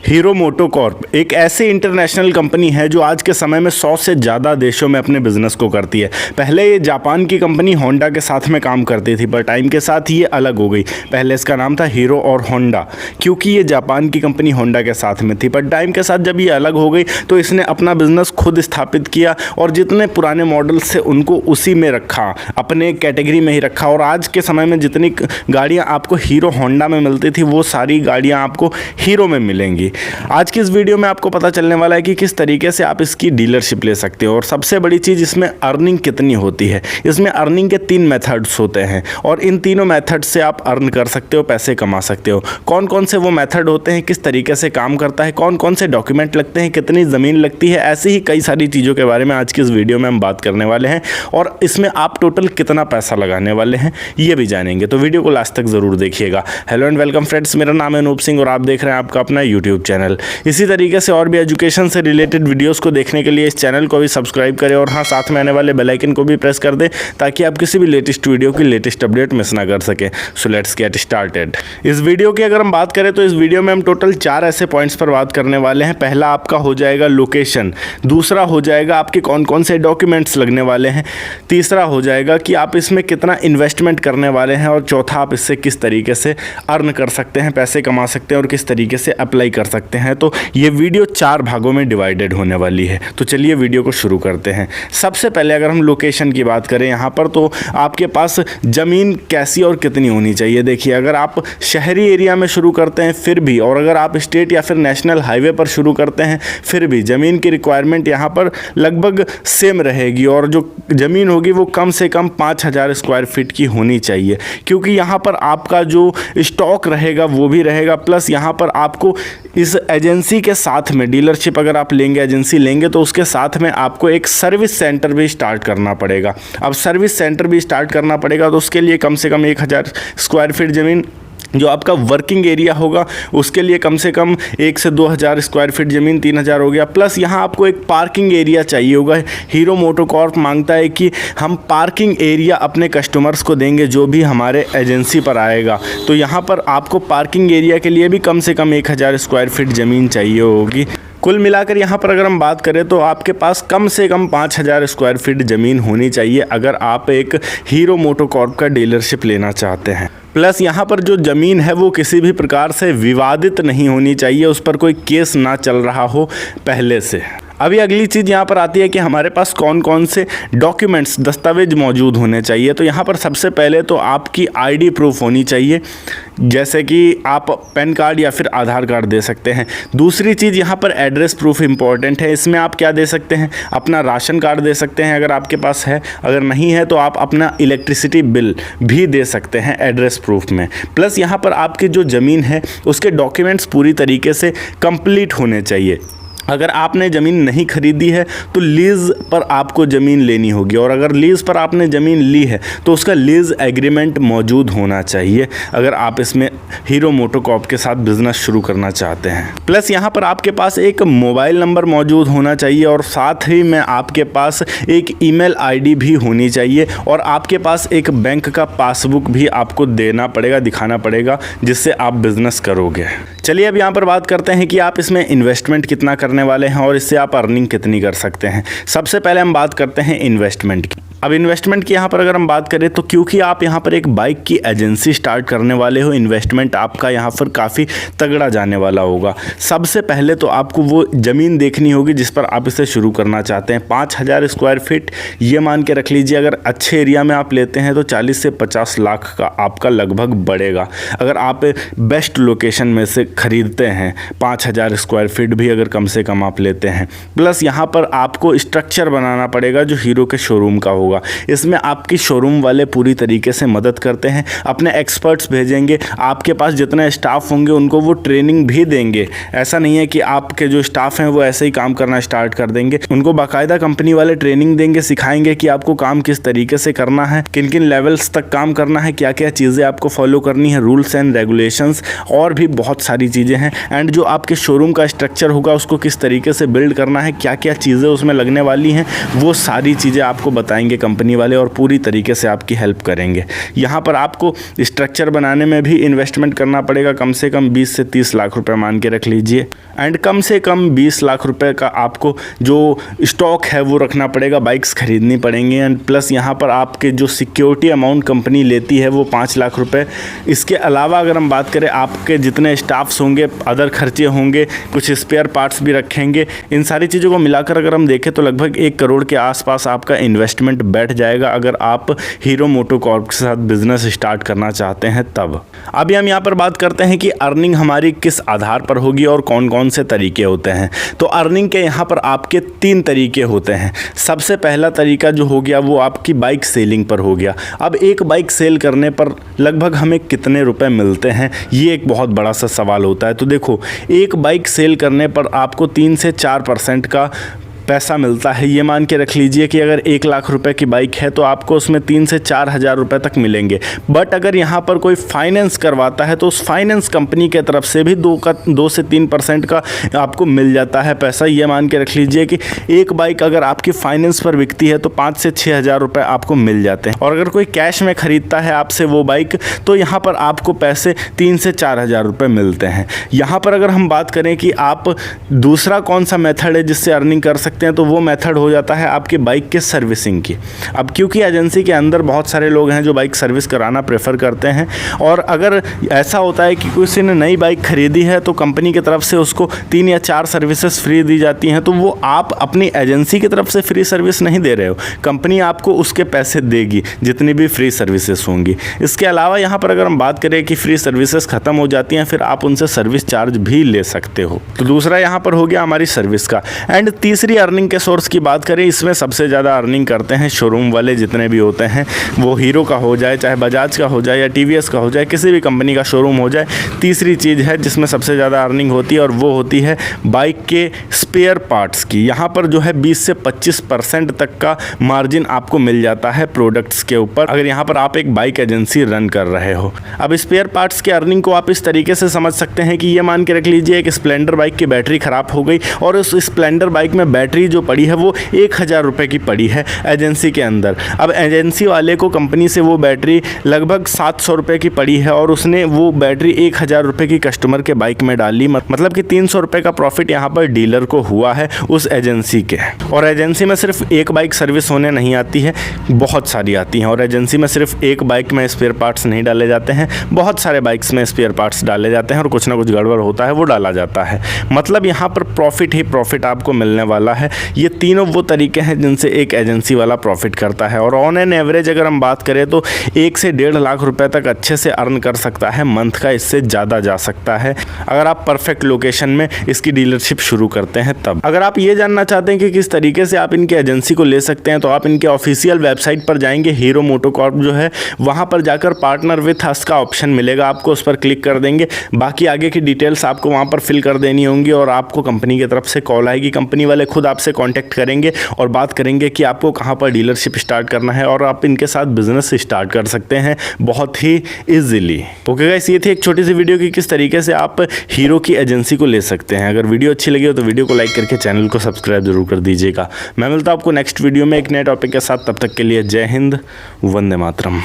Hero MotoCorp एक ऐसी international company है जो आज के समय में 100 से ज़्यादा देशों में अपने बिजनेस को करती है। पहले ये जापान की कंपनी होंडा के साथ में काम करती थी, पर टाइम के साथ ये अलग हो गई। पहले इसका नाम था हीरो और होंडा, क्योंकि ये जापान की कंपनी होंडा के साथ में थी। पर टाइम के साथ जब ये अलग हो गई तो इसने अपना बिजनेस खुद स्थापित किया और जितने पुराने मॉडल्स थे उनको उसी में रखा, अपने कैटेगरी में ही रखा। और आज के समय में जितनी गाड़ियाँ आपको हीरो होंडा में मिलती थी वो सारी गाड़ियाँ आपको हीरो में मिलेंगी। आज की इस वीडियो में आपको पता चलने वाला है कि किस तरीके से आप इसकी डीलरशिप ले सकते हो और सबसे बड़ी चीज़ इसमें अर्निंग कितनी होती है। इसमें अर्निंग के 3 मेथड्स होते हैं और इन तीनों मेथड से आप अर्न कर सकते हो, पैसे कमा सकते हो। कौन कौन से वो मेथड होते हैं, किस तरीके से काम करता है, कौन कौन से डॉक्यूमेंट लगते हैं, कितनी ज़मीन लगती है, ऐसी ही कई सारी चीज़ों के बारे में आज की इस वीडियो में हम बात करने वाले हैं। और इसमें आप टोटल कितना पैसा लगाने वाले हैं ये भी जानेंगे, तो वीडियो को लास्ट तक ज़रूर देखिएगा। हेलो एंड वेलकम फ्रेंड्स, मेरा नाम है अनूप सिंह और आप देख रहे हैं आपका अपना यूट्यूब चैनल। इसी तरीके से और भी एजुकेशन से रिलेटेड वीडियोस को देखने के लिए इस चैनल को भी सब्सक्राइब करें और हाँ, साथ में आने वाले बेल आइकन को भी प्रेस कर दें ताकि आप किसी भी लेटेस्ट वीडियो की लेटेस्ट अपडेट मिस ना कर सकें। So let's get started. इस वीडियो की अगर हम बात करें तो इस वीडियो में हम टोटल 4 ऐसे पॉइंट्स पर बात करने वाले हैं। पहला आपका हो जाएगा लोकेशन, दूसरा हो जाएगा आपके कौन कौन से डॉक्यूमेंट्स लगने वाले हैं, तीसरा हो जाएगा कि आप इसमें कितना इन्वेस्टमेंट करने वाले हैं और चौथा आप इससे किस तरीके से अर्न कर सकते हैं, पैसे कमा सकते हैं और किस तरीके से अप्लाई कर सकते हैं। तो ये वीडियो 4 भागों में डिवाइडेड होने वाली है। तो चलिए वीडियो को शुरू करते हैं। सबसे पहले अगर हम लोकेशन की बात करें यहाँ पर, तो आपके पास ज़मीन कैसी और कितनी होनी चाहिए। देखिए, अगर आप शहरी एरिया में शुरू करते हैं फिर भी, और अगर आप स्टेट या फिर नेशनल हाईवे पर शुरू करते हैं फिर भी, ज़मीन की रिक्वायरमेंट यहाँ पर लगभग सेम रहेगी और जो ज़मीन होगी वो कम से कम 5000 स्क्वायर फीट की होनी चाहिए, क्योंकि यहाँ पर आपका जो स्टॉक रहेगा वो भी रहेगा। प्लस यहाँ पर आपको इस एजेंसी के साथ में, डीलरशिप अगर आप लेंगे, एजेंसी लेंगे, तो उसके साथ में आपको एक सर्विस सेंटर भी स्टार्ट करना पड़ेगा। अब सर्विस सेंटर भी स्टार्ट करना पड़ेगा तो उसके लिए कम से कम 1000 स्क्वायर फीट ज़मीन, जो आपका वर्किंग एरिया होगा उसके लिए कम से कम 1 से 2000 स्क्वायर फीट ज़मीन, 3000 हो गया। प्लस यहाँ आपको एक पार्किंग एरिया चाहिए होगा। हीरो मोटोकॉर्प मांगता है कि हम पार्किंग एरिया अपने कस्टमर्स को देंगे जो भी हमारे एजेंसी पर आएगा, तो यहाँ पर आपको पार्किंग एरिया के लिए भी कम से कम 1000 स्क्वायर फीट ज़मीन चाहिए होगी। कुल मिलाकर यहाँ पर अगर हम बात करें तो आपके पास कम से कम 5000 स्क्वायर फीट ज़मीन होनी चाहिए अगर आप एक हीरो मोटोकॉर्प का डीलरशिप लेना चाहते हैं। प्लस यहाँ पर जो ज़मीन है वो किसी भी प्रकार से विवादित नहीं होनी चाहिए, उस पर कोई केस ना चल रहा हो पहले से। अभी अगली चीज़ यहाँ पर आती है कि हमारे पास कौन कौन से डॉक्यूमेंट्स, दस्तावेज मौजूद होने चाहिए। तो यहाँ पर सबसे पहले तो आपकी आईडी प्रूफ होनी चाहिए, जैसे कि आप पैन कार्ड या फिर आधार कार्ड दे सकते हैं। दूसरी चीज़ यहाँ पर एड्रेस प्रूफ इंपॉर्टेंट है। इसमें आप क्या दे सकते हैं, अपना राशन कार्ड दे सकते हैं अगर आपके पास है, अगर नहीं है तो आप अपना इलेक्ट्रिसिटी बिल भी दे सकते हैं एड्रेस प्रूफ में। प्लस यहाँ पर आपकी जो ज़मीन है उसके डॉक्यूमेंट्स पूरी तरीके से कंप्लीट होने चाहिए। अगर आपने ज़मीन नहीं खरीदी है तो लीज़ पर आपको ज़मीन लेनी होगी, और अगर लीज़ पर आपने ज़मीन ली है तो उसका लीज़ एग्रीमेंट मौजूद होना चाहिए अगर आप इसमें हीरो मोटोकॉर्प के साथ बिज़नेस शुरू करना चाहते हैं। प्लस यहाँ पर आपके पास एक मोबाइल नंबर मौजूद होना चाहिए और साथ ही में आपके पास एक ईमेल आईडी भी होनी चाहिए और आपके पास एक बैंक का पासबुक भी आपको देना पड़ेगा, दिखाना पड़ेगा, जिससे आप बिज़नेस करोगे। चलिए अब यहाँ पर बात करते हैं कि आप इसमें इन्वेस्टमेंट कितना करने वाले हैं और इससे आप अर्निंग कितनी कर सकते हैं। सबसे पहले हम बात करते हैं इन्वेस्टमेंट की। अब इन्वेस्टमेंट की यहाँ पर अगर हम बात करें तो क्योंकि आप यहाँ पर एक बाइक की एजेंसी स्टार्ट करने वाले हो, इन्वेस्टमेंट आपका यहाँ पर काफ़ी तगड़ा जाने वाला होगा। सबसे पहले तो आपको वो ज़मीन देखनी होगी जिस पर आप इसे शुरू करना चाहते हैं। 5000 स्क्वायर फीट ये मान के रख लीजिए, अगर अच्छे एरिया में आप लेते हैं तो 40 से 50 लाख का आपका लगभग बढ़ेगा। अगर आप बेस्ट लोकेशन में से ख़रीदते हैं, 5000 स्क्वायर फीट भी अगर कम से कम आप लेते हैं। प्लस यहाँ पर आपको स्ट्रक्चर बनाना पड़ेगा जो हीरो के शोरूम का होगा। इसमें आपकी शोरूम वाले पूरी तरीके से मदद करते हैं, अपने एक्सपर्ट्स भेजेंगे, आपके पास जितने स्टाफ होंगे उनको वो ट्रेनिंग भी देंगे। ऐसा नहीं है कि आपके जो स्टाफ हैं वो ऐसे ही काम करना स्टार्ट कर देंगे, उनको बाकायदा कंपनी वाले ट्रेनिंग देंगे, सिखाएंगे कि आपको काम किस तरीके से करना है, किन किन लेवल्स तक काम करना है, क्या क्या चीज़ें आपको फॉलो करनी है, रूल्स एंड रेगुलेशंस और भी बहुत सारी सारी चीज़ें हैं। एंड जो आपके शोरूम का स्ट्रक्चर होगा उसको किस तरीके से बिल्ड करना है, क्या क्या चीज़ें उसमें लगने वाली हैं, वो सारी चीज़ें आपको बताएंगे कंपनी वाले और पूरी तरीके से आपकी हेल्प करेंगे। यहाँ पर आपको स्ट्रक्चर बनाने में भी इन्वेस्टमेंट करना पड़ेगा, कम से कम 20 से 30 लाख रुपए मान के रख लीजिए। एंड कम से कम 20 लाख रुपए का आपको जो स्टॉक है वो रखना पड़ेगा, बाइक्स खरीदनी पड़ेंगी। एंड प्लस यहाँ पर आपके जो सिक्योरिटी अमाउंट कंपनी लेती है वो 5 लाख रुपए। इसके अलावा अगर हम बात करें आपके जितने स्टाफ्स होंगे, अदर खर्चे होंगे, कुछ स्पेयर पार्ट्स भी रखेंगे, इन सारी चीज़ों को मिलाकर अगर हम देखें तो लगभग 1 करोड़ के आसपास आपका इन्वेस्टमेंट बैठ जाएगा अगर आप हीरो मोटोकॉर्प के साथ बिजनेस स्टार्ट करना चाहते हैं तब। अभी हम यहाँ पर बात करते हैं कि अर्निंग हमारी किस आधार पर होगी और कौन कौन से तरीके होते हैं। तो अर्निंग के यहाँ पर आपके 3 तरीके होते हैं। सबसे पहला तरीका जो हो गया वो आपकी बाइक सेलिंग पर हो गया। अब एक बाइक सेल करने पर लगभग हमें कितने रुपए मिलते हैं, ये एक बहुत बड़ा सा सवाल होता है। तो देखो, एक बाइक सेल करने पर आपको 3 से 4% का पैसा मिलता है। ये मान के रख लीजिए कि अगर 1 लाख रुपए की बाइक है तो आपको उसमें 3 से 4 हज़ार रुपये तक मिलेंगे। बट अगर यहाँ पर कोई फाइनेंस करवाता है तो उस फाइनेंस कंपनी के तरफ से भी 2 से 3% का आपको मिल जाता है पैसा। ये मान के रख लीजिए कि एक बाइक अगर आपकी फाइनेंस पर बिकती है तो 5 से 6 हज़ार रुपये आपको मिल जाते हैं। और अगर कोई कैश में ख़रीदता है आपसे वो बाइक तो यहाँ पर आपको पैसे 3 से 4 हज़ार रुपये मिलते हैं। यहाँ पर अगर हम बात करें कि आप दूसरा कौन सा मेथड है जिससे अर्निंग कर सकते हैं, तो वो मेथड हो जाता है आपकी बाइक के सर्विसिंग की। अब क्योंकि एजेंसी के अंदर बहुत सारे लोग हैं जो बाइक सर्विस कराना प्रेफर करते हैं, और अगर ऐसा होता है कि किसी ने नई बाइक खरीदी है तो कंपनी की तरफ से उसको 3 या 4 सर्विसेज फ्री दी जाती हैं, तो वो आप अपनी एजेंसी की तरफ से फ्री सर्विस नहीं दे रहे हो, कंपनी आपको उसके पैसे देगी जितनी भी फ्री सर्विसेज होंगी। इसके अलावा यहाँ पर अगर हम बात करें कि फ्री सर्विसेज ख़त्म हो जाती हैं फिर आप उनसे सर्विस चार्ज भी ले सकते हो। तो दूसरा यहाँ पर हो गया हमारी सर्विस का। एंड तीसरी अर्निंग के सोर्स की बात करें, इसमें सबसे ज़्यादा अर्निंग करते हैं शोरूम वाले जितने भी होते हैं, वो हीरो का हो जाए, चाहे बजाज का हो जाए या टीवीएस का हो जाए, किसी भी कंपनी का शोरूम हो जाए। तीसरी चीज़ है जिसमें सबसे ज़्यादा अर्निंग होती है और वो होती है बाइक के स्पेयर पार्ट्स की। यहाँ पर जो है 20 से 25% तक का मार्जिन आपको मिल जाता है प्रोडक्ट्स के ऊपर, अगर यहाँ पर आप एक बाइक एजेंसी रन कर रहे हो। अब स्पेयर पार्ट्स के अर्निंग को आप इस तरीके से समझ सकते हैं कि ये मान के रख लीजिए एक स्प्लेंडर बाइक की बैटरी ख़राब हो गई और उस स्प्लेंडर बाइक में बैटरी जो पड़ी है वो 1000 रुपये की पड़ी है एजेंसी के अंदर। अब एजेंसी वाले को कंपनी से वो बैटरी लगभग 700 रुपये की पड़ी है और उसने वो बैटरी 1000 रुपये की कस्टमर के बाइक में डाली, मतलब कि 300 रुपये का प्रॉफिट यहाँ पर डीलर को हुआ है उस एजेंसी के। और एजेंसी में सिर्फ एक बाइक सर्विस होने नहीं आती है, बहुत सारी आती हैं। और एजेंसी में सिर्फ एक बाइक में स्पेयर पार्ट्स नहीं डाले जाते हैं, बहुत सारे बाइक्स में स्पेयर पार्ट्स डाले जाते हैं और कुछ ना कुछ गड़बड़ होता है वो डाला जाता है। मतलब यहाँ पर प्रॉफिट ही प्रॉफिट आपको मिलने वाला है। ये तीनों वो तरीके हैं जिनसे एक एजेंसी वाला प्रॉफिट करता है। और ऑन एन एवरेज अगर हम बात करें तो 1 से 1.5 लाख रुपए तक अच्छे से अर्न कर सकता है मंथ का, इससे ज़्यादा जा सकता है अगर आप परफेक्ट लोकेशन में इसकी डीलरशिप शुरू करते हैं तब। अगर आप ये जानना चाहते हैं कि किस तरीके से आप इनकी एजेंसी को ले सकते हैं तो आप इनके ऑफिशियल वेबसाइट पर जाएंगे, हीरो मोटोकॉर्प जो है, वहाँ पर जाकर पार्टनर विथ अस का ऑप्शन मिलेगा आपको, उस पर क्लिक कर देंगे। बाकी आगे की डिटेल्स आपको वहाँ पर फिल कर देनी होंगी और आपको कंपनी की तरफ से कॉल आएगी, कंपनी वाले खुद आपसे कॉन्टैक्ट करेंगे और बात करेंगे कि आपको कहाँ पर डीलरशिप स्टार्ट करना है और आप इनके साथ बिजनेस स्टार्ट कर सकते हैं बहुत ही इजीली। ओके गाइस, ये थी एक छोटी सी वीडियो कि किस तरीके से आप हीरो की एजेंसी को ले सकते हैं। अगर वीडियो अच्छी लगी हो तो वीडियो को लाइक करके चैनल को सब्सक्राइब जरूर कर दीजिएगा। मैं मिलता हूं आपको नेक्स्ट वीडियो में एक नए टॉपिक के साथ, तब तक के लिए जय हिंद, वंदे मातरम।